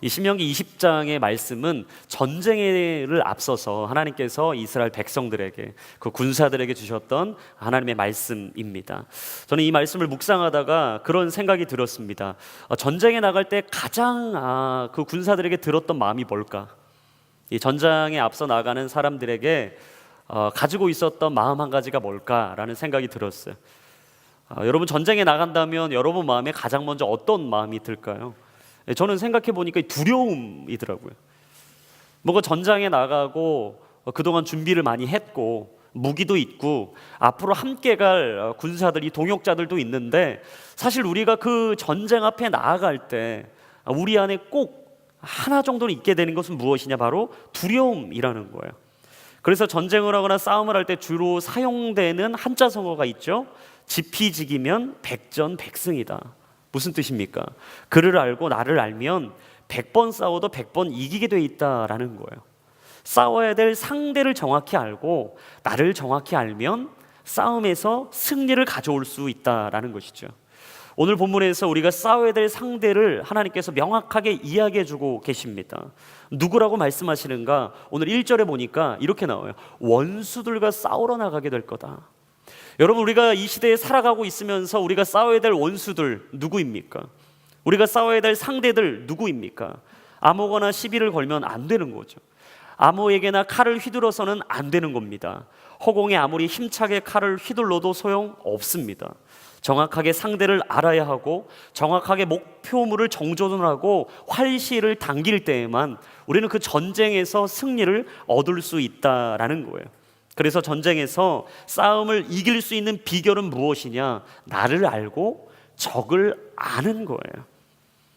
이 신명기 20장의 말씀은 전쟁을 앞서서 하나님께서 이스라엘 백성들에게, 그 군사들에게 주셨던 하나님의 말씀입니다. 저는 이 말씀을 묵상하다가 그런 생각이 들었습니다. 전쟁에 나갈 때 가장 그 군사들에게 들었던 마음이 뭘까? 이 전장에 앞서 나가는 사람들에게 가지고 있었던 마음 한 가지가 뭘까라는 생각이 들었어요. 여러분, 전쟁에 나간다면 여러분 마음에 가장 먼저 어떤 마음이 들까요? 저는 생각해 보니까 두려움이더라고요. 뭔가 전장에 나가고 그동안 준비를 많이 했고 무기도 있고 앞으로 함께 갈 군사들이, 동역자들도 있는데, 사실 우리가 그 전쟁 앞에 나아갈 때 우리 안에 꼭 하나 정도는 있게 되는 것은 무엇이냐? 바로 두려움이라는 거예요. 그래서 전쟁을 하거나 싸움을 할 때 주로 사용되는 한자성어가 있죠. 지피지기면 백전백승이다. 무슨 뜻입니까? 그를 알고 나를 알면 100번 싸워도 100번 이기게 돼 있다라는 거예요. 싸워야 될 상대를 정확히 알고 나를 정확히 알면 싸움에서 승리를 가져올 수 있다라는 것이죠. 오늘 본문에서 우리가 싸워야 될 상대를 하나님께서 명확하게 이야기해 주고 계십니다. 누구라고 말씀하시는가? 오늘 1절에 보니까 이렇게 나와요. 원수들과 싸우러 나가게 될 거다. 여러분, 우리가 이 시대에 살아가고 있으면서 우리가 싸워야 될 원수들 누구입니까? 우리가 싸워야 될 상대들 누구입니까? 아무거나 시비를 걸면 안 되는 거죠. 아무에게나 칼을 휘둘러서는 안 되는 겁니다. 허공에 아무리 힘차게 칼을 휘둘러도 소용없습니다. 정확하게 상대를 알아야 하고 정확하게 목표물을 정조준하고 활시를 당길 때에만 우리는 그 전쟁에서 승리를 얻을 수 있다라는 거예요. 그래서 전쟁에서 싸움을 이길 수 있는 비결은 무엇이냐? 나를 알고 적을 아는 거예요.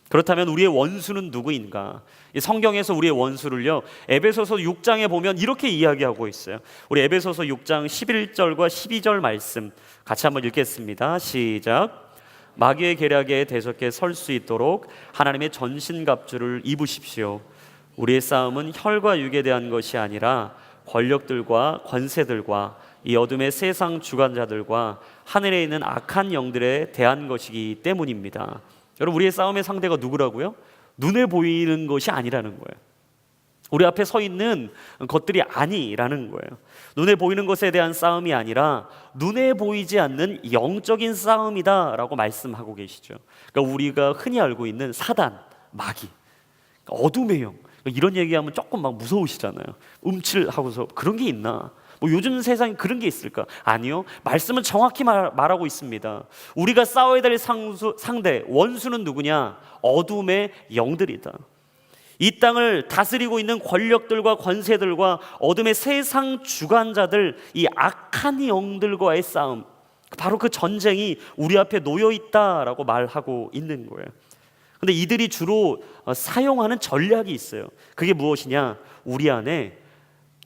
그렇다면 우리의 원수는 누구인가? 이 성경에서 우리의 원수를요, 에베소서 6장에 보면 이렇게 이야기하고 있어요. 우리 에베소서 6장 11절과 12절 말씀 같이 한번 읽겠습니다. 시작. 마귀의 계략에 대적해 설 수 있도록 하나님의 전신갑주를 입으십시오. 우리의 싸움은 혈과 육에 대한 것이 아니라 권력들과 권세들과 이 어둠의 세상 주관자들과 하늘에 있는 악한 영들에 대한 것이기 때문입니다. 여러분, 우리의 싸움의 상대가 누구라고요? 눈에 보이는 것이 아니라는 거예요. 우리 앞에 서 있는 것들이 아니라는 거예요. 눈에 보이는 것에 대한 싸움이 아니라 눈에 보이지 않는 영적인 싸움이다라고 말씀하고 계시죠. 그러니까 우리가 흔히 알고 있는 사단, 마귀, 어둠의 영, 이런 얘기하면 조금 막 무서우시잖아요. 움찔하고서 그런 게 있나? 뭐 요즘 세상에 그런 게 있을까? 아니요. 말씀은 정확히 말하고 있습니다. 우리가 싸워야 될 상대, 원수는 누구냐? 어둠의 영들이다. 이 땅을 다스리고 있는 권력들과 권세들과 어둠의 세상 주관자들, 이 악한 영들과의 싸움, 바로 그 전쟁이 우리 앞에 놓여 있다라고 말하고 있는 거예요. 근데 이들이 주로 사용하는 전략이 있어요. 그게 무엇이냐? 우리 안에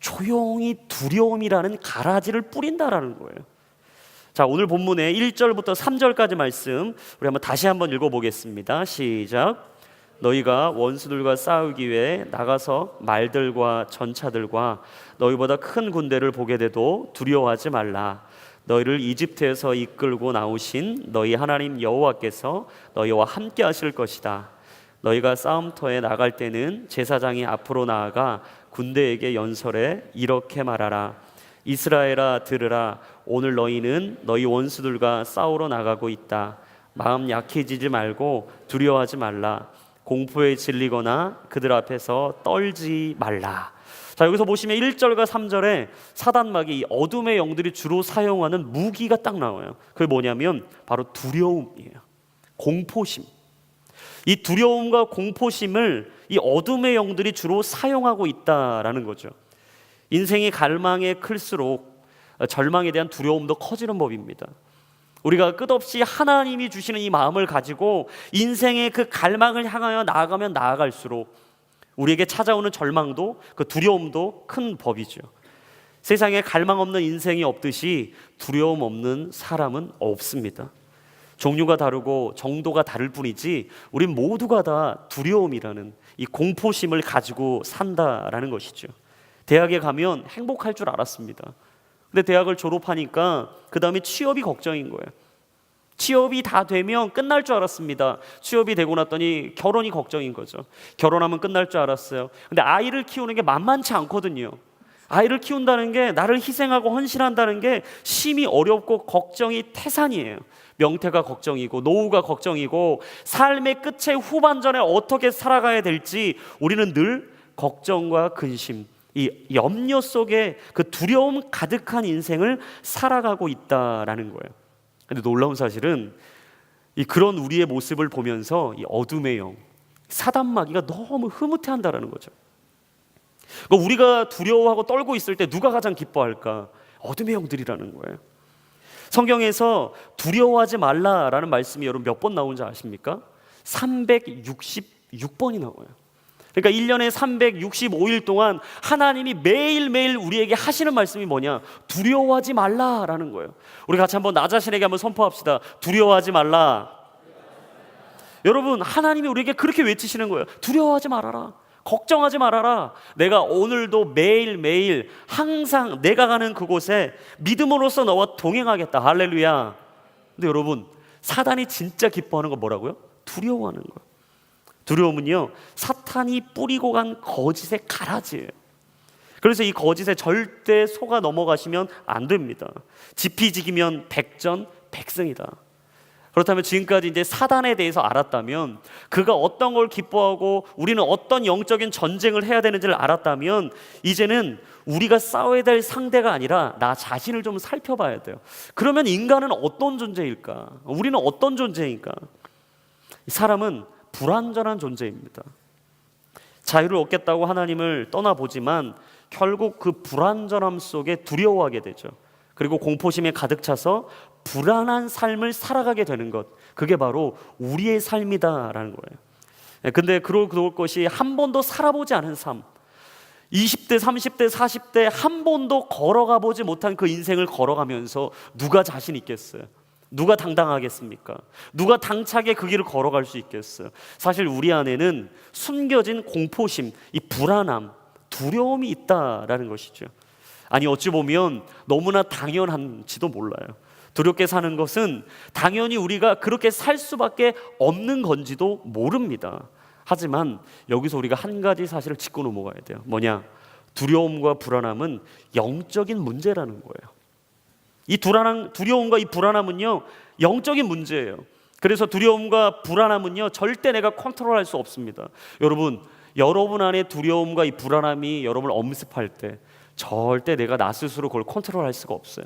조용히 두려움이라는 가라지를 뿌린다라는 거예요. 자, 오늘 본문의 1절부터 3절까지 말씀 우리 다시 한번 읽어보겠습니다. 시작. 너희가 원수들과 싸우기 위해 나가서 말들과 전차들과 너희보다 큰 군대를 보게 돼도 두려워하지 말라. 너희를 이집트에서 이끌고 나오신 너희 하나님 여호와께서 너희와 함께 하실 것이다. 너희가 싸움터에 나갈 때는 제사장이 앞으로 나아가 군대에게 연설해 이렇게 말하라. 이스라엘아 들으라. 오늘 너희는 너희 원수들과 싸우러 나가고 있다. 마음 약해지지 말고 두려워하지 말라. 공포에 질리거나 그들 앞에서 떨지 말라. 자, 여기서 보시면 1절과 3절에 사단 마귀, 어둠의 영들이 주로 사용하는 무기가 딱 나와요. 그게 뭐냐면 바로 두려움이에요. 공포심. 이 두려움과 공포심을 이 어둠의 영들이 주로 사용하고 있다라는 거죠. 인생의 갈망이 클수록 절망에 대한 두려움도 커지는 법입니다. 우리가 끝없이 하나님이 주시는 이 마음을 가지고 인생의 그 갈망을 향하여 나아가면 나아갈수록 우리에게 찾아오는 절망도, 그 두려움도 큰 법이죠. 세상에 갈망 없는 인생이 없듯이 두려움 없는 사람은 없습니다. 종류가 다르고 정도가 다를 뿐이지 우린 모두가 다 두려움이라는 이 공포심을 가지고 산다라는 것이죠. 대학에 가면 행복할 줄 알았습니다. 근데 대학을 졸업하니까 그 다음에 취업이 걱정인 거예요. 취업이 다 되면 끝날 줄 알았습니다. 취업이 되고 났더니 결혼이 걱정인 거죠. 결혼하면 끝날 줄 알았어요. 근데 아이를 키우는 게 만만치 않거든요. 아이를 키운다는 게, 나를 희생하고 헌신한다는 게 심히 어렵고 걱정이 태산이에요. 명태가 걱정이고 노후가 걱정이고 삶의 끝의 후반전에 어떻게 살아가야 될지 우리는 늘 걱정과 근심, 이 염려 속에 그 두려움 가득한 인생을 살아가고 있다라는 거예요. 근데 놀라운 사실은 그런 우리의 모습을 보면서 이 어둠의 영, 사단 마귀가 너무 흐뭇해한다라는 거죠. 그러니까 우리가 두려워하고 떨고 있을 때 누가 가장 기뻐할까? 어둠의 영들이라는 거예요. 성경에서 두려워하지 말라라는 말씀이 여러분 몇 번 나오는지 아십니까? 366번이 나와요. 그러니까 1년에 365일 동안 하나님이 매일매일 우리에게 하시는 말씀이 뭐냐? 두려워하지 말라라는 거예요. 우리 같이 한번 나 자신에게 한번 선포합시다. 두려워하지 말라. 여러분, 하나님이 우리에게 그렇게 외치시는 거예요. 두려워하지 말아라. 걱정하지 말아라. 내가 오늘도 매일매일 항상 내가 가는 그곳에 믿음으로써 너와 동행하겠다. 할렐루야. 근데 여러분, 사단이 진짜 기뻐하는 건 뭐라고요? 두려워하는 거예요. 두려움은요, 사탄이 뿌리고 간 거짓의 가라지예요. 그래서 이 거짓에 절대 속아 넘어가시면 안 됩니다. 지피지기면 백전백승이다. 그렇다면 지금까지 이제 사단에 대해서 알았다면, 그가 어떤 걸 기뻐하고 우리는 어떤 영적인 전쟁을 해야 되는지를 알았다면, 이제는 우리가 싸워야 될 상대가 아니라 나 자신을 좀 살펴봐야 돼요. 그러면 인간은 어떤 존재일까? 우리는 어떤 존재인가? 사람은 불완전한 존재입니다. 자유를 얻겠다고 하나님을 떠나보지만 결국 그 불완전함 속에 두려워하게 되죠. 그리고 공포심에 가득 차서 불안한 삶을 살아가게 되는 것, 그게 바로 우리의 삶이다라는 거예요. 근데 그럴 것이 한 번도 살아보지 않은 삶, 20대, 30대, 40대 한 번도 걸어가 보지 못한 그 인생을 걸어가면서 누가 자신 있겠어요? 누가 당당하겠습니까? 누가 당차게 그 길을 걸어갈 수 있겠어요? 사실 우리 안에는 숨겨진 공포심, 이 불안함, 두려움이 있다라는 것이죠. 아니, 어찌 보면 너무나 당연한지도 몰라요. 두렵게 사는 것은 당연히 우리가 그렇게 살 수밖에 없는 건지도 모릅니다. 하지만 여기서 우리가 한 가지 사실을 짚고 넘어가야 돼요. 뭐냐? 두려움과 불안함은 영적인 문제라는 거예요. 이 두려움과 이 불안함은요, 영적인 문제예요. 그래서 두려움과 불안함은요, 절대 내가 컨트롤할 수 없습니다. 여러분 안에 두려움과 이 불안함이 여러분을 엄습할 때 절대 내가 나 스스로 그걸 컨트롤할 수가 없어요.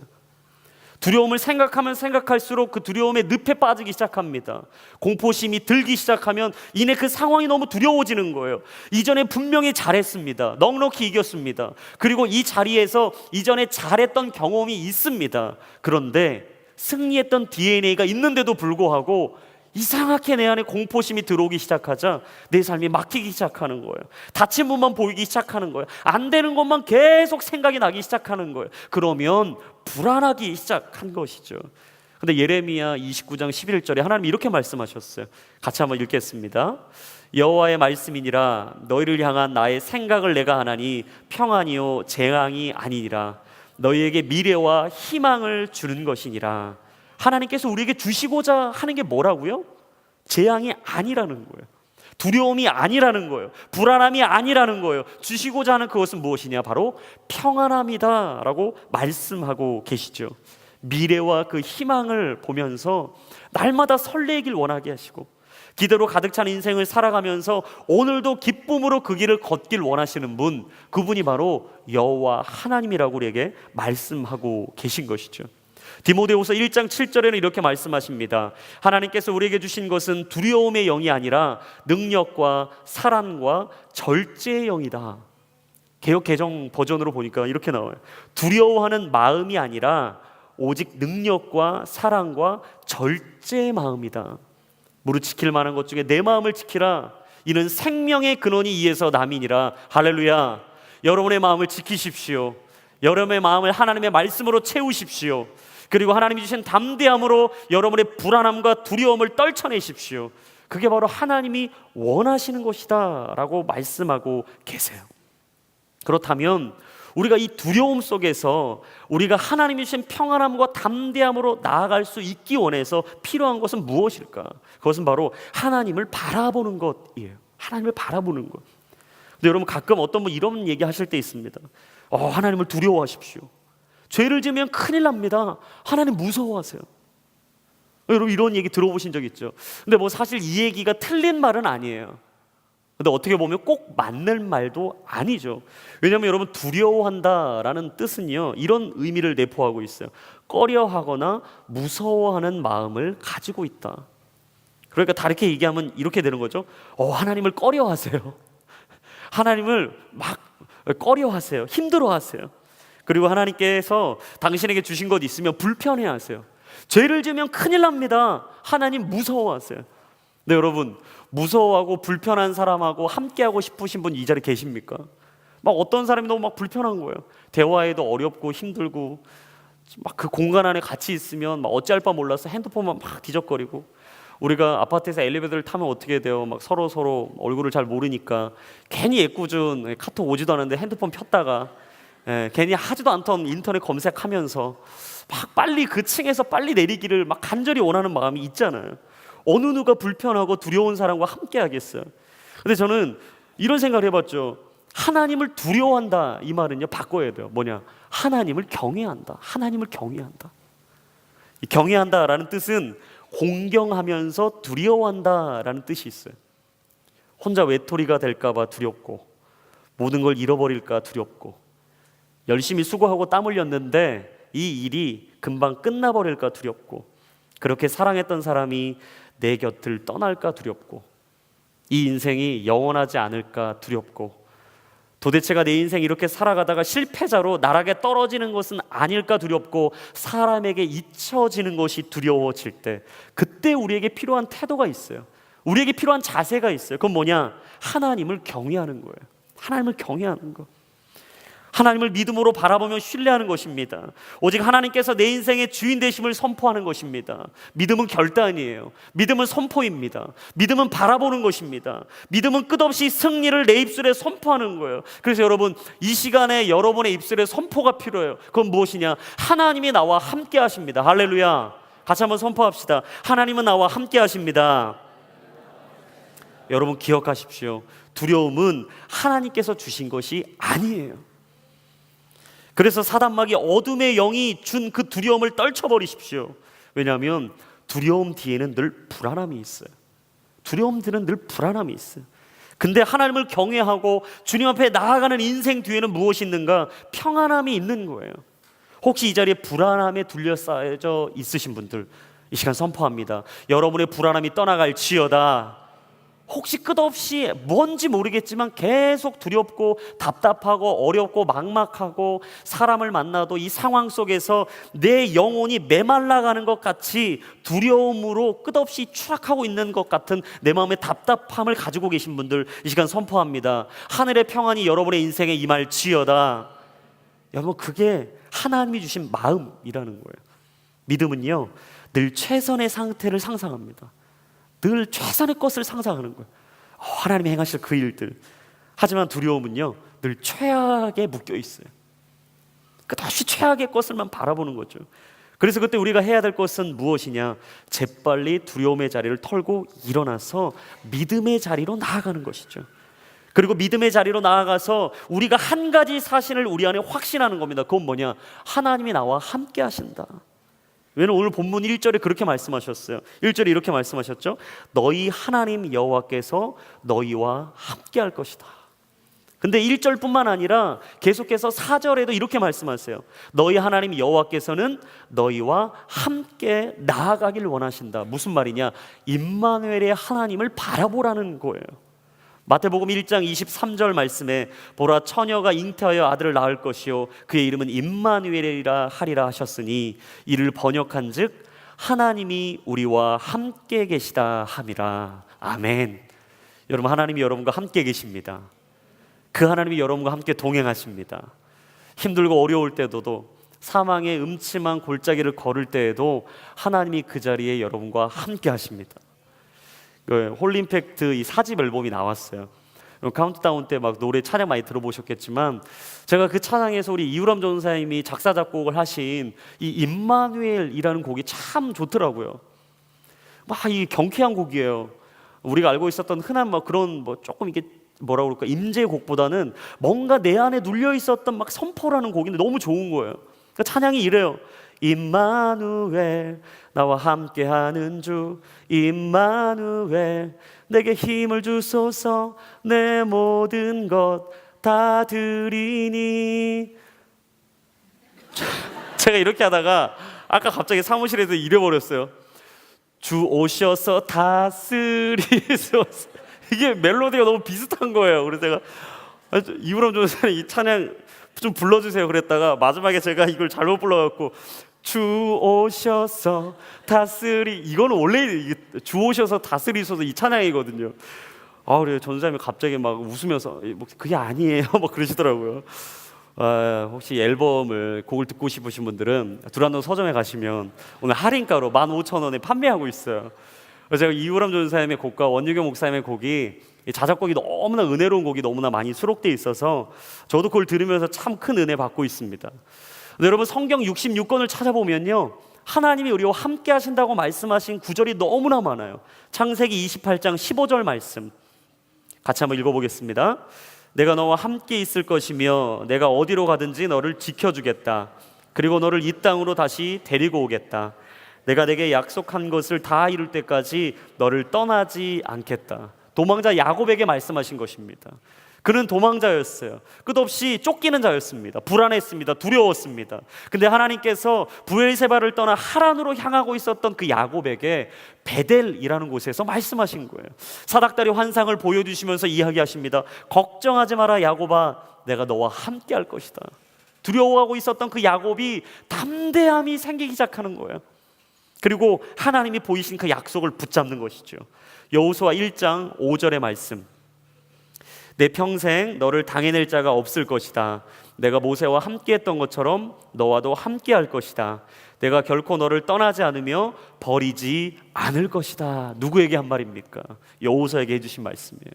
두려움을 생각하면 생각할수록 그 두려움에 늪에 빠지기 시작합니다. 공포심이 들기 시작하면 이내 그 상황이 너무 두려워지는 거예요. 이전에 분명히 잘했습니다. 넉넉히 이겼습니다. 그리고 이 자리에서 이전에 잘했던 경험이 있습니다. 그런데 승리했던 DNA가 있는데도 불구하고 이상하게 내 안에 공포심이 들어오기 시작하자 내 삶이 막히기 시작하는 거예요. 닫힌 문만 보이기 시작하는 거예요. 안 되는 것만 계속 생각이 나기 시작하는 거예요. 그러면 불안하기 시작한 것이죠. 근데 예레미야 29장 11절에 하나님이 이렇게 말씀하셨어요. 같이 한번 읽겠습니다. 여호와의 말씀이니라. 너희를 향한 나의 생각을 내가 하나니 평안이요 재앙이 아니니라. 너희에게 미래와 희망을 주는 것이니라. 하나님께서 우리에게 주시고자 하는 게 뭐라고요? 재앙이 아니라는 거예요. 두려움이 아니라는 거예요. 불안함이 아니라는 거예요. 주시고자 하는 그것은 무엇이냐? 바로 평안함이다 라고 말씀하고 계시죠. 미래와 그 희망을 보면서 날마다 설레길 원하게 하시고 기대로 가득 찬 인생을 살아가면서 오늘도 기쁨으로 그 길을 걷길 원하시는 분, 그분이 바로 여호와 하나님이라고 우리에게 말씀하고 계신 것이죠. 디모데후서 1장 7절에는 이렇게 말씀하십니다. 하나님께서 우리에게 주신 것은 두려움의 영이 아니라 능력과 사랑과 절제의 영이다. 개역 개정 버전으로 보니까 이렇게 나와요. 두려워하는 마음이 아니라 오직 능력과 사랑과 절제의 마음이다. 무릇 지킬 만한 것 중에 내 마음을 지키라. 이는 생명의 근원이 이에서 남이니라. 할렐루야. 여러분의 마음을 지키십시오. 여러분의 마음을 하나님의 말씀으로 채우십시오. 그리고 하나님이 주신 담대함으로 여러분의 불안함과 두려움을 떨쳐내십시오. 그게 바로 하나님이 원하시는 것이다 라고 말씀하고 계세요. 그렇다면 우리가 이 두려움 속에서 우리가 하나님이 주신 평안함과 담대함으로 나아갈 수 있기 원해서 필요한 것은 무엇일까? 그것은 바로 하나님을 바라보는 것이에요. 하나님을 바라보는 것. 근데 여러분, 가끔 어떤 분 이런 얘기 하실 때 있습니다. 하나님을 두려워하십시오. 죄를 지으면 큰일 납니다. 하나님 무서워하세요. 여러분, 이런 얘기 들어보신 적 있죠? 근데 뭐 사실 이 얘기가 틀린 말은 아니에요. 근데 어떻게 보면 꼭 맞는 말도 아니죠. 왜냐하면 여러분, 두려워한다라는 뜻은요, 이런 의미를 내포하고 있어요. 꺼려하거나 무서워하는 마음을 가지고 있다. 그러니까 다르게 얘기하면 이렇게 되는 거죠. 하나님을 꺼려하세요. 하나님을 막 꺼려하세요. 힘들어하세요. 그리고 하나님께서 당신에게 주신 것 있으면 불편해하세요. 죄를 지으면 큰일 납니다. 하나님 무서워하세요. 네, 여러분, 무서워하고 불편한 사람하고 함께하고 싶으신 분 이 자리에 계십니까? 막 어떤 사람이 너무 막 불편한 거예요. 대화에도 어렵고 힘들고, 막 그 공간 안에 같이 있으면 막 어찌할 바 몰라서 핸드폰만 막 뒤적거리고, 우리가 아파트에서 엘리베이터를 타면 어떻게 돼요? 막 서로 얼굴을 잘 모르니까 괜히 애꿎은 카톡 오지도 않은데 핸드폰 폈다가 괜히 하지도 않던 인터넷 검색하면서 막 빨리 그 층에서 빨리 내리기를 막 간절히 원하는 마음이 있잖아요. 어느 누가 불편하고 두려운 사람과 함께 하겠어요. 근데 저는 이런 생각을 해봤죠. 하나님을 두려워한다, 이 말은요 바꿔야 돼요. 뭐냐? 하나님을 경외한다. 하나님을 경외한다. 이 경외한다라는 뜻은 공경하면서 두려워한다라는 뜻이 있어요. 혼자 외톨이가 될까 봐 두렵고, 모든 걸 잃어버릴까 두렵고, 열심히 수고하고 땀 흘렸는데 이 일이 금방 끝나버릴까 두렵고, 그렇게 사랑했던 사람이 내 곁을 떠날까 두렵고, 이 인생이 영원하지 않을까 두렵고, 도대체가 내 인생 이렇게 살아가다가 실패자로 나락에 떨어지는 것은 아닐까 두렵고, 사람에게 잊혀지는 것이 두려워질 때, 그때 우리에게 필요한 태도가 있어요. 우리에게 필요한 자세가 있어요. 그건 뭐냐? 하나님을 경외하는 거예요. 하나님을 경외하는 거. 하나님을 믿음으로 바라보며 신뢰하는 것입니다. 오직 하나님께서 내 인생의 주인 되심을 선포하는 것입니다. 믿음은 결단이에요. 믿음은 선포입니다. 믿음은 바라보는 것입니다. 믿음은 끝없이 승리를 내 입술에 선포하는 거예요. 그래서 여러분, 이 시간에 여러분의 입술에 선포가 필요해요. 그건 무엇이냐? 하나님이 나와 함께 하십니다. 할렐루야. 같이 한번 선포합시다. 하나님은 나와 함께 하십니다. 여러분, 기억하십시오. 두려움은 하나님께서 주신 것이 아니에요. 그래서 사단마귀 어둠의 영이 준 그 두려움을 떨쳐버리십시오. 왜냐하면 두려움 뒤에는 늘 불안함이 있어요. 두려움 뒤에는 늘 불안함이 있어요. 근데 하나님을 경외하고 주님 앞에 나아가는 인생 뒤에는 무엇이 있는가? 평안함이 있는 거예요. 혹시 이 자리에 불안함에 둘러싸여 있으신 분들, 이 시간 선포합니다. 여러분의 불안함이 떠나갈지어다. 혹시 끝없이 뭔지 모르겠지만 계속 두렵고 답답하고 어렵고 막막하고, 사람을 만나도 이 상황 속에서 내 영혼이 메말라가는 것 같이 두려움으로 끝없이 추락하고 있는 것 같은 내 마음의 답답함을 가지고 계신 분들, 이 시간 선포합니다. 하늘의 평안이 여러분의 인생에 임할지어다. 여러분, 그게 하나님이 주신 마음이라는 거예요. 믿음은요, 늘 최선의 상태를 상상합니다. 늘 최선의 것을 상상하는 거예요. 하나님이 행하실 그 일들. 하지만 두려움은요, 늘 최악에 묶여 있어요. 끝없이 최악의 것을만 바라보는 거죠. 그래서 그때 우리가 해야 될 것은 무엇이냐? 재빨리 두려움의 자리를 털고 일어나서 믿음의 자리로 나아가는 것이죠. 그리고 믿음의 자리로 나아가서 우리가 한 가지 사실을 우리 안에 확신하는 겁니다. 그건 뭐냐? 하나님이 나와 함께 하신다. 왜냐면 오늘 본문 1절에 그렇게 말씀하셨어요. 1절에 이렇게 말씀하셨죠. 너희 하나님 여호와께서 너희와 함께 할 것이다. 근데 1절뿐만 아니라 계속해서 4절에도 이렇게 말씀하세요. 너희 하나님 여호와께서는 너희와 함께 나아가길 원하신다. 무슨 말이냐? 임마누엘의 하나님을 바라보라는 거예요. 마태복음 1장 23절 말씀에 보라, 처녀가 잉태하여 아들을 낳을 것이요 그의 이름은 임마누엘이라 하리라 하셨으니, 이를 번역한즉 하나님이 우리와 함께 계시다 함이라. 아멘. 여러분, 하나님이 여러분과 함께 계십니다. 그 하나님이 여러분과 함께 동행하십니다. 힘들고 어려울 때도, 사망의 음침한 골짜기를 걸을 때에도 하나님이 그 자리에 여러분과 함께 하십니다. 홀리 임팩트 이 4집 앨범이 나왔어요. 카운트다운 때 막 노래 찬양 많이 들어보셨겠지만 제가 그 찬양에서 우리 이유람 전사님이 작사 작곡을 하신 이 임마누엘이라는 곡이 참 좋더라고요. 막 이 경쾌한 곡이에요. 우리가 알고 있었던 흔한 뭐 그런 뭐 조금 이게 뭐라 그럴까 임재 곡보다는 뭔가 내 안에 눌려 있었던 막 선포라는 곡인데 너무 좋은 거예요. 그러니까 찬양이 이래요. 임마누엘 나와 함께하는 주 임마누엘 내게 힘을 주소서 내 모든 것 다 드리니. 제가 이렇게 하다가 아까 갑자기 사무실에서 잃어버렸어요. 주 오셔서 다스리소서. 이게 멜로디가 너무 비슷한 거예요. 그래서 제가 이우람 전사님 이 찬양 좀 불러주세요 그랬다가 마지막에 제가 이걸 잘못 불러갖고 주 오셔서 다스리, 이거는 원래 주 오셔서 다스리소서 이 찬양이거든요. 그래요. 전사님이 갑자기 막 웃으면서 그게 아니에요 막 그러시더라고요. 혹시 앨범을 곡을 듣고 싶으신 분들은 두란노 서점에 가시면 오늘 할인가로 15,000원에 판매하고 있어요. 그래서 제가 이우람 전사님의 곡과 원유경 목사님의 곡이 자작곡이 너무나 은혜로운 곡이 너무나 많이 수록되어 있어서 저도 그걸 들으면서 참 큰 은혜 받고 있습니다. 여러분 성경 66권을 찾아보면요 하나님이 우리와 함께 하신다고 말씀하신 구절이 너무나 많아요. 창세기 28장 15절 말씀 같이 한번 읽어보겠습니다. 내가 너와 함께 있을 것이며 내가 어디로 가든지 너를 지켜주겠다. 그리고 너를 이 땅으로 다시 데리고 오겠다. 내가 내게 약속한 것을 다 이룰 때까지 너를 떠나지 않겠다. 도망자 야곱에게 말씀하신 것입니다. 그는 도망자였어요. 끝없이 쫓기는 자였습니다. 불안했습니다. 두려웠습니다. 근데 하나님께서 브엘세바를 떠나 하란으로 향하고 있었던 그 야곱에게 베델이라는 곳에서 말씀하신 거예요. 사닥다리 환상을 보여주시면서 이야기하십니다. 걱정하지 마라 야곱아, 내가 너와 함께 할 것이다. 두려워하고 있었던 그 야곱이 담대함이 생기기 시작하는 거예요. 그리고 하나님이 보이신 그 약속을 붙잡는 것이죠. 여호수아 1장 5절의 말씀, 내 평생 너를 당해낼 자가 없을 것이다. 내가 모세와 함께했던 것처럼 너와도 함께할 것이다. 내가 결코 너를 떠나지 않으며 버리지 않을 것이다. 누구에게 한 말입니까? 여호수아에게 해주신 말씀이에요.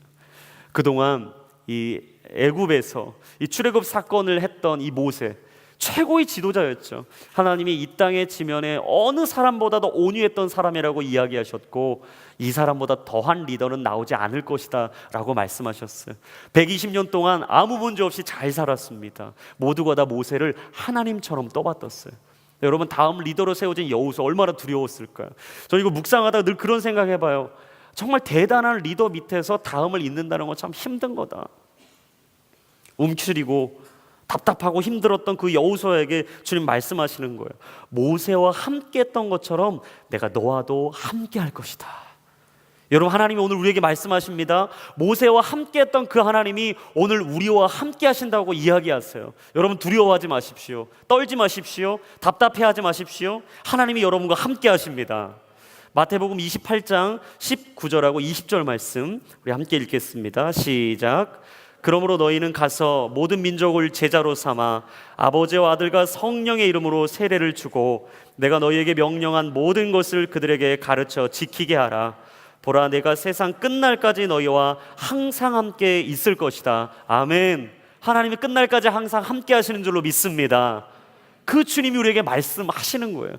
그동안 이 애굽에서 이 출애굽 사건을 했던 이 모세, 최고의 지도자였죠. 하나님이 이 땅의 지면에 어느 사람보다도 온유했던 사람이라고 이야기하셨고 이 사람보다 더한 리더는 나오지 않을 것이다 라고 말씀하셨어요. 120년 동안 아무 문제 없이 잘 살았습니다. 모두가 다 모세를 하나님처럼 떠받았어요. 여러분 다음 리더로 세워진 여호수아 얼마나 두려웠을까요? 저 이거 묵상하다가 늘 그런 생각해봐요. 정말 대단한 리더 밑에서 다음을 잇는다는 건 참 힘든 거다. 움츠리고 답답하고 힘들었던 그 여호수아에게 주님 말씀하시는 거예요. 모세와 함께 했던 것처럼 내가 너와도 함께 할 것이다. 여러분 하나님이 오늘 우리에게 말씀하십니다. 모세와 함께 했던 그 하나님이 오늘 우리와 함께 하신다고 이야기하세요. 여러분 두려워하지 마십시오. 떨지 마십시오. 답답해하지 마십시오. 하나님이 여러분과 함께 하십니다. 마태복음 28장 19절하고 20절 말씀 우리 함께 읽겠습니다. 시작. 그러므로 너희는 가서 모든 민족을 제자로 삼아 아버지와 아들과 성령의 이름으로 세례를 주고 내가 너희에게 명령한 모든 것을 그들에게 가르쳐 지키게 하라. 보라 내가 세상 끝날까지 너희와 항상 함께 있을 것이다. 아멘. 하나님이 끝날까지 항상 함께 하시는 줄로 믿습니다. 그 주님이 우리에게 말씀하시는 거예요.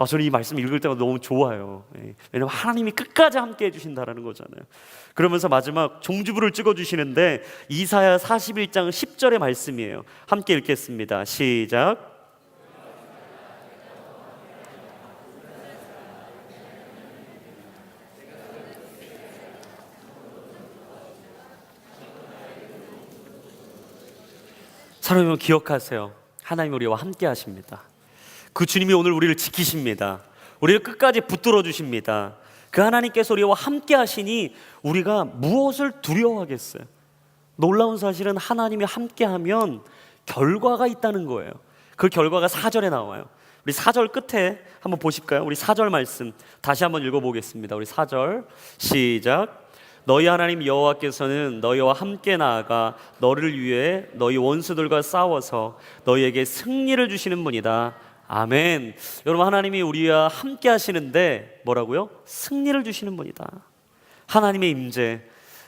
저는 이 말씀 읽을 때마다 너무 좋아요. 왜냐하면 하나님이 끝까지 함께 해주신다는 거잖아요. 그러면서 마지막 종주부를 찍어주시는데 이사야 41장 10절의 말씀이에요. 함께 읽겠습니다. 시작. 사랑하는 기억하세요. 하나님 우리와 함께 하십니다. 그 주님이 오늘 우리를 지키십니다. 우리를 끝까지 붙들어 주십니다. 그 하나님께서 우리와 함께 하시니 우리가 무엇을 두려워하겠어요? 놀라운 사실은 하나님이 함께 하면 결과가 있다는 거예요. 그 결과가 4절에 나와요. 우리 4절 끝에 한번 보실까요? 우리 4절 말씀 다시 한번 읽어보겠습니다. 우리 4절 시작. 너희 하나님 여호와께서는 너희와 함께 나아가 너를 위해 너희 원수들과 싸워서 너희에게 승리를 주시는 분이다. 아멘. 여러분 하나님이 우리와 함께 하시는데 뭐라고요? 승리를 주시는 분이다. 하나님의 임재,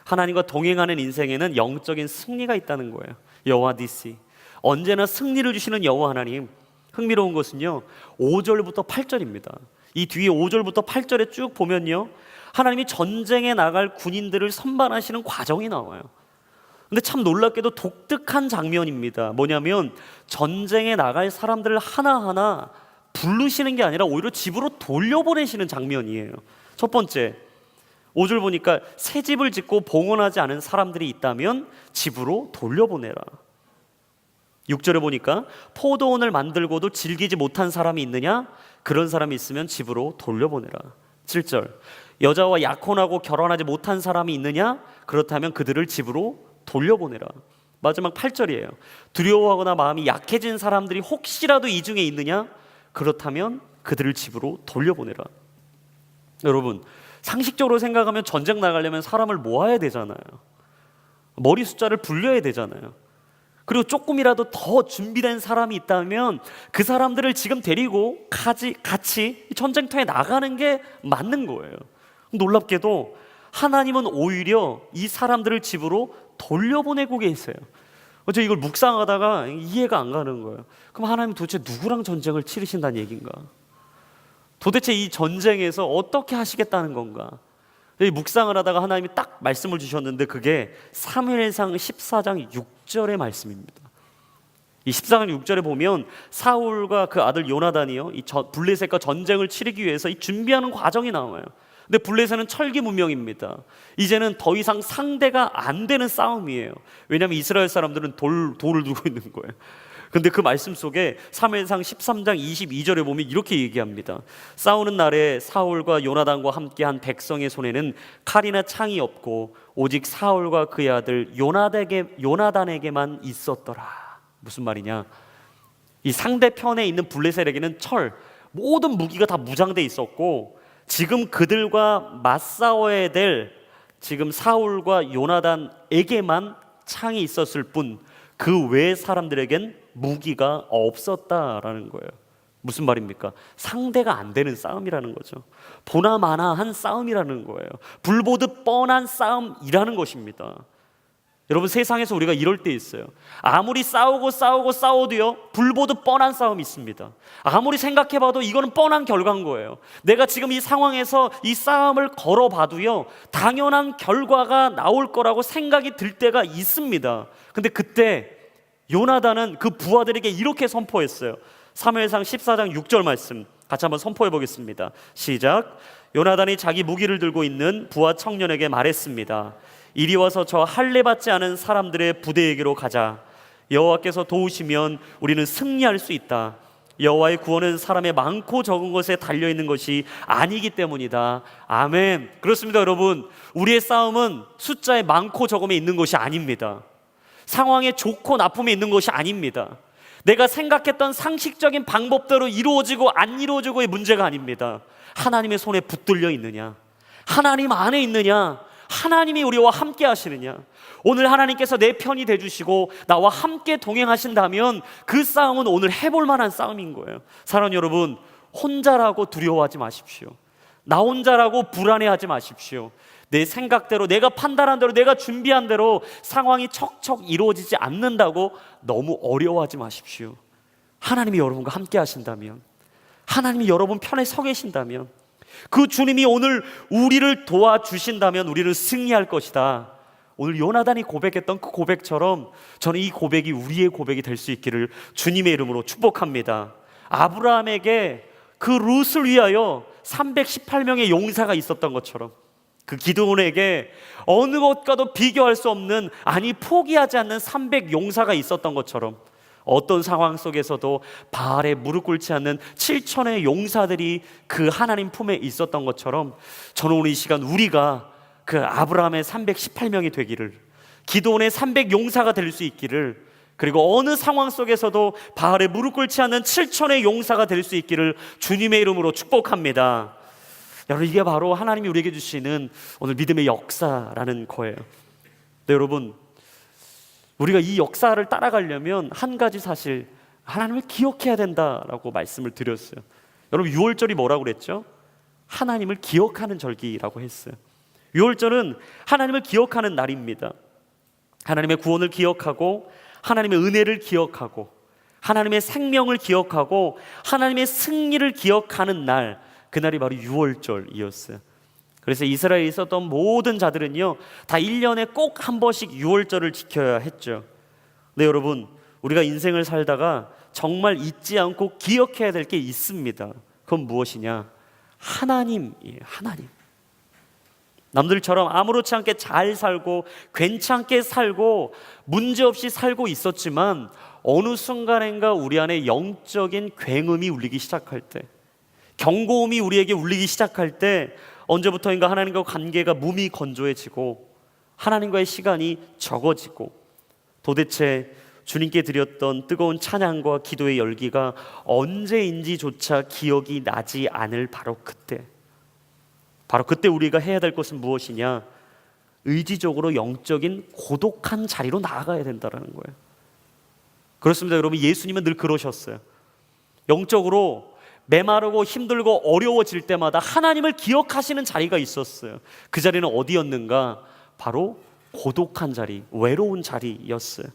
하나님과 동행하는 인생에는 영적인 승리가 있다는 거예요. 여호와 니시, 언제나 승리를 주시는 여호와 하나님. 흥미로운 것은요, 5절부터 8절입니다. 이 뒤에 5절부터 8절에 쭉 보면요, 하나님이 전쟁에 나갈 군인들을 선발하시는 과정이 나와요. 근데 참 놀랍게도 독특한 장면입니다. 뭐냐면 전쟁에 나갈 사람들을 하나하나 부르시는 게 아니라 오히려 집으로 돌려보내시는 장면이에요. 첫 번째, 5절 보니까 새 집을 짓고 봉헌하지 않은 사람들이 있다면 집으로 돌려보내라. 6절에 보니까 포도원을 만들고도 즐기지 못한 사람이 있느냐? 그런 사람이 있으면 집으로 돌려보내라. 7절, 여자와 약혼하고 결혼하지 못한 사람이 있느냐? 그렇다면 그들을 집으로 돌려보내라. 마지막 8절이에요. 두려워하거나 마음이 약해진 사람들이 혹시라도 이 중에 있느냐? 그렇다면 그들을 집으로 돌려보내라. 여러분, 상식적으로 생각하면 전쟁 나가려면 사람을 모아야 되잖아요. 머리 숫자를 불려야 되잖아요. 그리고 조금이라도 더 준비된 사람이 있다면 그 사람들을 지금 데리고 같이 전쟁터에 나가는 게 맞는 거예요. 놀랍게도 하나님은 오히려 이 사람들을 집으로 돌려보내고 계세요. 어제 이걸 묵상하다가 이해가 안 가는 거예요. 그럼 하나님 도대체 누구랑 전쟁을 치르신다는 얘기인가? 도대체 이 전쟁에서 어떻게 하시겠다는 건가? 묵상을 하다가 하나님이 딱 말씀을 주셨는데 그게 사무엘상 14장 6절의 말씀입니다. 이 14장 6절에 보면 사울과 그 아들 요나단이요, 이 블레셋과 전쟁을 치르기 위해서 이 준비하는 과정이 나와요. 근데 블레셋은 철기 문명입니다. 이제는 더 이상 상대가 안 되는 싸움이에요. 왜냐하면 이스라엘 사람들은 돌을 들고 있는 거예요. 근데 그 말씀 속에 사무엘상 13장 22절에 보면 이렇게 얘기합니다. 싸우는 날에 사울과 요나단과 함께한 백성의 손에는 칼이나 창이 없고 오직 사울과 그의 아들 요나단에게만 있었더라. 무슨 말이냐? 이 상대편에 있는 블레셋에게는 모든 무기가 다 무장돼 있었고 지금 그들과 맞싸워야 될 지금 사울과 요나단에게만 창이 있었을 뿐 그 외 사람들에겐 무기가 없었다라는 거예요. 무슨 말입니까? 상대가 안 되는 싸움이라는 거죠. 보나마나한 싸움이라는 거예요. 불보듯 뻔한 싸움이라는 것입니다. 여러분, 세상에서 우리가 이럴 때 있어요. 아무리 싸워도요, 불보듯 뻔한 싸움이 있습니다. 아무리 생각해봐도 이거는 뻔한 결과인 거예요. 내가 지금 이 상황에서 이 싸움을 걸어봐도요, 당연한 결과가 나올 거라고 생각이 들 때가 있습니다. 근데 그때 요나단은 그 부하들에게 이렇게 선포했어요. 사무엘상 14장 6절 말씀 같이 한번 선포해 보겠습니다. 시작. 요나단이 자기 무기를 들고 있는 부하 청년에게 말했습니다. 이리 와서 저 할례 받지 않은 사람들의 부대에게로 가자. 여호와께서 도우시면 우리는 승리할 수 있다. 여호와의 구원은 사람의 많고 적은 것에 달려 있는 것이 아니기 때문이다. 아멘. 그렇습니다, 여러분. 우리의 싸움은 숫자의 많고 적음에 있는 것이 아닙니다. 상황의 좋고 나쁨에 있는 것이 아닙니다. 내가 생각했던 상식적인 방법대로 이루어지고 안 이루어지고의 문제가 아닙니다. 하나님의 손에 붙들려 있느냐, 하나님 안에 있느냐, 하나님이 우리와 함께 하시느냐. 오늘 하나님께서 내 편이 돼주시고 나와 함께 동행하신다면 그 싸움은 오늘 해볼 만한 싸움인 거예요. 사랑하는 여러분, 혼자라고 두려워하지 마십시오. 나 혼자라고 불안해하지 마십시오. 내 생각대로, 내가 판단한 대로, 내가 준비한 대로 상황이 척척 이루어지지 않는다고 너무 어려워하지 마십시오. 하나님이 여러분과 함께 하신다면, 하나님이 여러분 편에 서 계신다면, 그 주님이 오늘 우리를 도와주신다면 우리를 승리할 것이다. 오늘 요나단이 고백했던 그 고백처럼 저는 이 고백이 우리의 고백이 될 수 있기를 주님의 이름으로 축복합니다. 아브라함에게 그 룻을 위하여 318명의 용사가 있었던 것처럼, 그 기드온에게 어느 것과도 비교할 수 없는, 아니 포기하지 않는 300용사가 있었던 것처럼, 어떤 상황 속에서도 바알에 무릎 꿇지 않는 7천의 용사들이 그 하나님 품에 있었던 것처럼, 저는 오늘 이 시간 우리가 그 아브라함의 318명이 되기를, 기드온의 300용사가 될 수 있기를, 그리고 어느 상황 속에서도 바알에 무릎 꿇지 않는 7천의 용사가 될 수 있기를 주님의 이름으로 축복합니다. 여러분, 이게 바로 하나님이 우리에게 주시는 오늘 믿음의 역사라는 거예요. 네, 여러분, 우리가 이 역사를 따라가려면 한 가지 사실, 하나님을 기억해야 된다라고 말씀을 드렸어요. 여러분, 6월절이 뭐라고 그랬죠? 하나님을 기억하는 절기라고 했어요. 유월절은 하나님을 기억하는 날입니다. 하나님의 구원을 기억하고 하나님의 은혜를 기억하고 하나님의 생명을 기억하고 하나님의 승리를 기억하는 날, 그날이 바로 유월절이었어요. 그래서 이스라엘에 있었던 모든 자들은요, 다 1년에 꼭 한 번씩 유월절을 지켜야 했죠. 네, 여러분, 우리가 인생을 살다가 정말 잊지 않고 기억해야 될 게 있습니다. 그건 무엇이냐? 하나님이에요. 하나님. 남들처럼 아무렇지 않게 잘 살고 괜찮게 살고 문제없이 살고 있었지만 어느 순간인가 우리 안에 영적인 굉음이 울리기 시작할 때, 경고음이 우리에게 울리기 시작할 때, 언제부터인가 하나님과 관계가 무미건조해지고 하나님과의 시간이 적어지고 도대체 주님께 드렸던 뜨거운 찬양과 기도의 열기가 언제인지조차 기억이 나지 않을 바로 그때 우리가 해야 될 것은 무엇이냐? 의지적으로 영적인 고독한 자리로 나아가야 된다는 거예요. 그렇습니다. 여러분, 예수님은 늘 그러셨어요. 영적으로 메마르고 힘들고 어려워질 때마다 하나님을 기억하시는 자리가 있었어요. 그 자리는 어디였는가? 바로 고독한 자리, 외로운 자리였어요.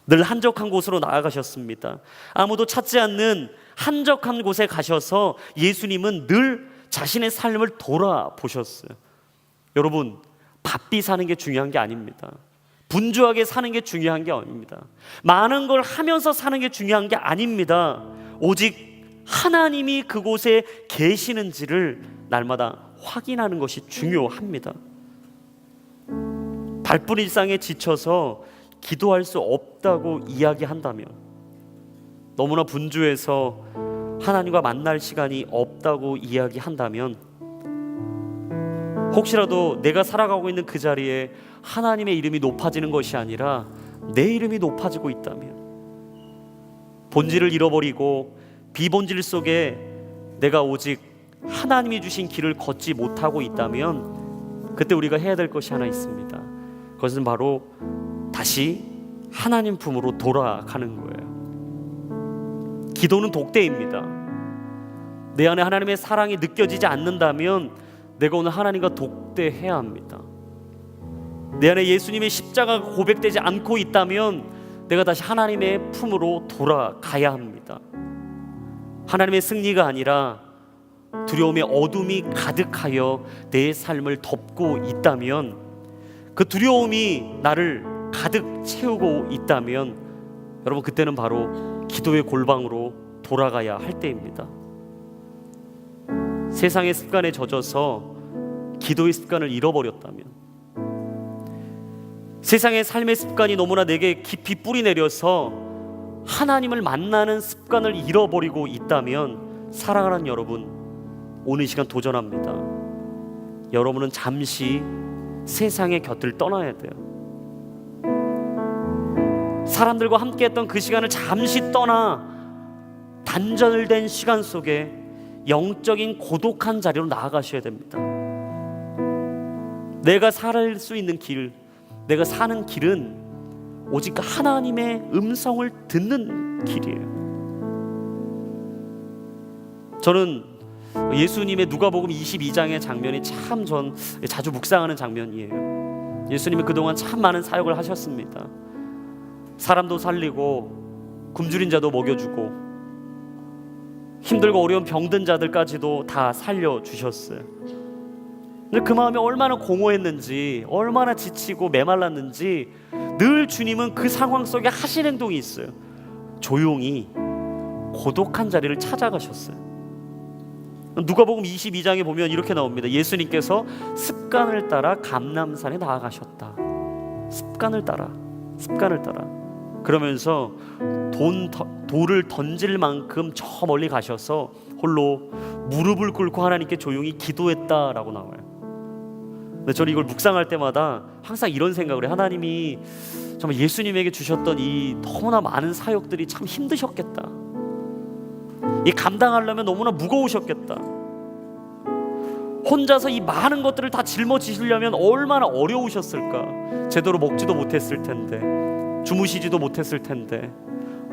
늘 한적한 곳으로 나아가셨습니다. 아무도 찾지 않는 한적한 곳에 가셔서 예수님은 늘 자신의 삶을 돌아보셨어요. 여러분, 바삐 사는 게 중요한 게 아닙니다. 분주하게 사는 게 중요한 게 아닙니다. 많은 걸 하면서 사는 게 중요한 게 아닙니다. 오직 하나님이 그곳에 계시는지를 날마다 확인하는 것이 중요합니다. 바쁜 일상에 지쳐서 기도할 수 없다고 이야기한다면, 너무나 분주해서 하나님과 만날 시간이 없다고 이야기한다면, 혹시라도 내가 살아가고 있는 그 자리에 하나님의 이름이 높아지는 것이 아니라 내 이름이 높아지고 있다면, 본질을 잃어버리고 비본질 속에 내가 오직 하나님이 주신 길을 걷지 못하고 있다면, 그때 우리가 해야 될 것이 하나 있습니다. 그것은 바로 다시 하나님 품으로 돌아가는 거예요. 기도는 독대입니다. 내 안에 하나님의 사랑이 느껴지지 않는다면 내가 오늘 하나님과 독대해야 합니다. 내 안에 예수님의 십자가가 고백되지 않고 있다면 내가 다시 하나님의 품으로 돌아가야 합니다. 하나님의 승리가 아니라 두려움의 어둠이 가득하여 내 삶을 덮고 있다면, 그 두려움이 나를 가득 채우고 있다면, 여러분, 그때는 바로 기도의 골방으로 돌아가야 할 때입니다. 세상의 습관에 젖어서 기도의 습관을 잃어버렸다면, 세상의 삶의 습관이 너무나 내게 깊이 뿌리 내려서 하나님을 만나는 습관을 잃어버리고 있다면, 사랑하는 여러분, 오늘 시간 도전합니다. 여러분은 잠시 세상의 곁을 떠나야 돼요. 사람들과 함께했던 그 시간을 잠시 떠나 단절된 시간 속에 영적인 고독한 자리로 나아가셔야 됩니다. 내가 살 수 있는 길, 내가 사는 길은 오직 하나님의 음성을 듣는 길이에요. 저는 예수님의 누가복음 22장의 장면이 참 전 자주 묵상하는 장면이에요. 예수님이 그동안 참 많은 사역을 하셨습니다. 사람도 살리고 굶주린 자도 먹여주고 힘들고 어려운 병든 자들까지도 다 살려주셨어요. 근데 그 마음이 얼마나 공허했는지, 얼마나 지치고 메말랐는지 늘 주님은 그 상황 속에 하신 행동이 있어요. 조용히 고독한 자리를 찾아가셨어요. 누가복음 22장에 보면 이렇게 나옵니다. 예수님께서 습관을 따라 감람산에 나아가셨다. 습관을 따라. 그러면서 돌을 던질 만큼 저 멀리 가셔서 홀로 무릎을 꿇고 하나님께 조용히 기도했다라고 나와요. 근데 저는 이걸 묵상할 때마다 항상 이런 생각을 해요. 하나님이 정말 예수님에게 주셨던 이 너무나 많은 사역들이 참 힘드셨겠다. 이 감당하려면 너무나 무거우셨겠다. 혼자서 이 많은 것들을 다 짊어지시려면 얼마나 어려우셨을까. 제대로 먹지도 못했을 텐데, 주무시지도 못했을 텐데,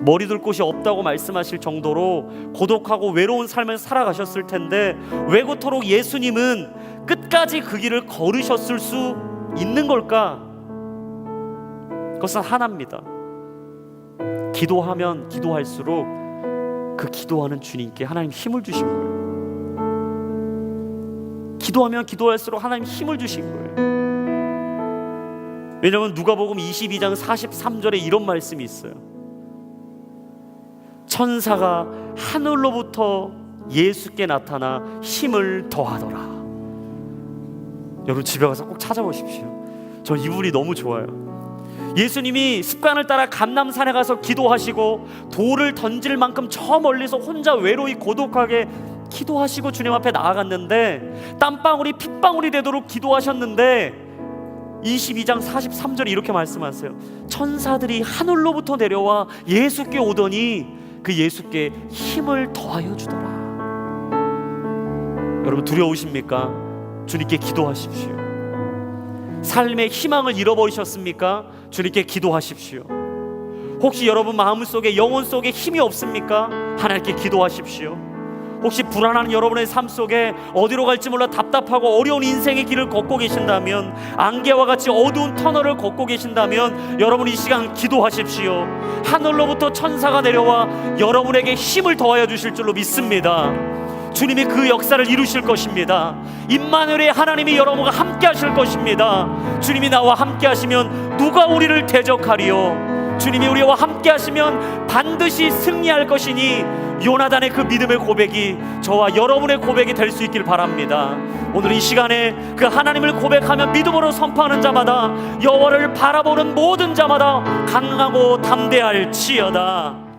머리 둘 곳이 없다고 말씀하실 정도로 고독하고 외로운 삶을 살아가셨을 텐데, 왜 그토록 예수님은 끝까지 그 길을 걸으셨을 수 있는 걸까? 그것은 하나입니다. 기도하면 기도할수록 그 기도하는 주님께 하나님 힘을 주신 거예요. 기도하면 기도할수록 하나님 힘을 주신 거예요. 왜냐하면 누가복음 22장 43절에 이런 말씀이 있어요. 천사가 하늘로부터 예수께 나타나 힘을 더하더라. 여러분 집에 가서 꼭 찾아보십시오. 저 이분이 너무 좋아요. 예수님이 습관을 따라 감람산에 가서 기도하시고 돌을 던질 만큼 저 멀리서 혼자 외로이 고독하게 기도하시고 주님 앞에 나아갔는데 땀방울이 핏방울이 되도록 기도하셨는데 22장 43절에 이렇게 말씀하세요. 천사들이 하늘로부터 내려와 예수께 오더니 그 예수께 힘을 더하여 주더라. 여러분 두려우십니까? 주님께 기도하십시오. 삶의 희망을 잃어버리셨습니까? 주님께 기도하십시오. 혹시 여러분 마음속에 영혼 속에 힘이 없습니까? 하나님께 기도하십시오. 혹시 불안한 여러분의 삶 속에 어디로 갈지 몰라 답답하고 어려운 인생의 길을 걷고 계신다면, 안개와 같이 어두운 터널을 걷고 계신다면 여러분 이 시간 기도하십시오. 하늘로부터 천사가 내려와 여러분에게 힘을 더하여 주실 줄로 믿습니다. 주님이 그 역사를 이루실 것입니다. 임마누엘의 하나님이 여러분과 함께 하실 것입니다. 주님이 나와 함께 하시면 누가 우리를 대적하리요? 주님이 우리와 함께 하시면 반드시 승리할 것이니 요나단의 그 믿음의 고백이 저와 여러분의 고백이 될 수 있길 바랍니다. 오늘 이 시간에 그 하나님을 고백하며 믿음으로 선포하는 자마다, 여호와를 바라보는 모든 자마다 강하고 담대할지어다.